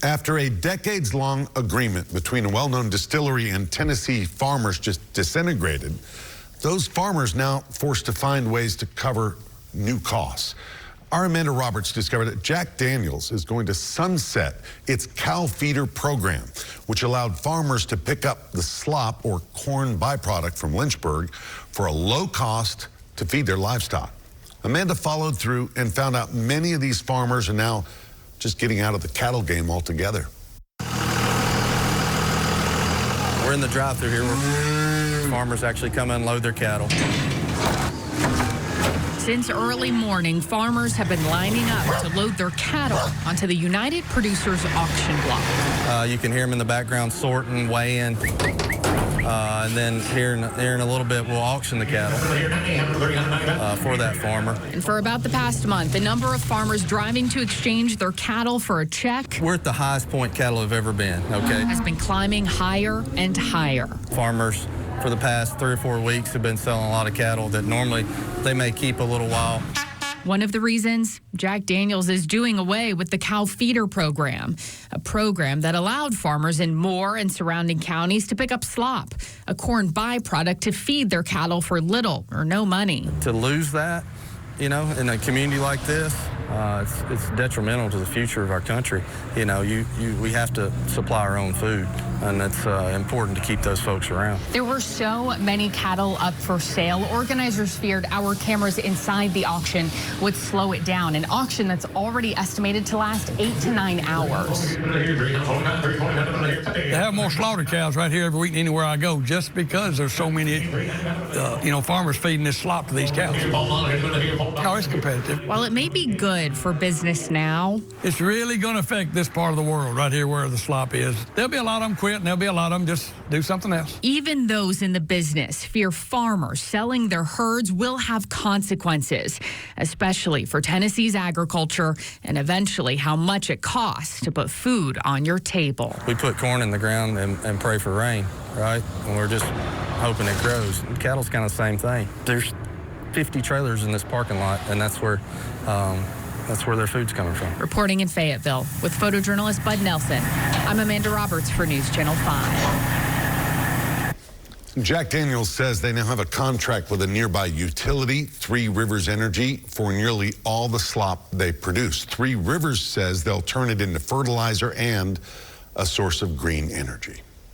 After a decades-long agreement between a well-known distillery and Tennessee farmers just disintegrated, those farmers now forced to find ways to cover new costs. Our Amanda Roberts discovered that Jack Daniel's is going to sunset its cow feeder program, which allowed farmers to pick up the slop or corn byproduct from Lynchburg for a low cost to feed their livestock. Amanda followed through and found out many of these farmers are now just getting out of the cattle game altogether. We're in the drive-thru here where farmers actually come and load their cattle. Since early morning, farmers have been lining up to load their cattle onto the United Producers auction block. You can hear them in the background sorting, weighing, and then here in a little bit we'll auction the cattle for that farmer. And for about the past month, the number of farmers driving to exchange their cattle for a check, we're at the highest point cattle have ever been, okay? Has been climbing higher and higher. Farmers for the past 3 or 4 weeks have been selling a lot of cattle that normally they may keep a little while. One of the reasons Jack Daniel's is doing away with the cow feeder program, a program that allowed farmers in Moore and surrounding counties to pick up slop, a corn byproduct to feed their cattle for little or no money. To lose that, you know, in a community like this, it's detrimental to the future of our country. You know, we have to supply our own food, and it's important to keep those folks around. There were so many cattle up for sale. Organizers feared our cameras inside the auction would slow it down, an auction that's already estimated to last 8 to 9 hours. They have more slaughter cows right here every week anywhere I go, just because there's so many, farmers feeding this slop to these cows. No, it's competitive. While it may be good for business now, it's really going to affect this part of the world right here where the slop is. There'll be a lot of them quit, and there'll be a lot of them just do something else. Even those in the business fear farmers selling their herds will have consequences, especially for Tennessee's agriculture and eventually how much it costs to put food on your table. We put corn in the ground and pray for rain, right? And we're just hoping it grows. And cattle's kind of the same thing. There's 50 trailers in this parking lot, and that's where their food's coming from. Reporting in Fayetteville with photojournalist Bud Nelson, I'm Amanda Roberts for News Channel 5. Jack Daniel's says they now have a contract with a nearby utility, Three Rivers Energy, for nearly all the slop they produce. Three Rivers says they'll turn it into fertilizer and a source of green energy.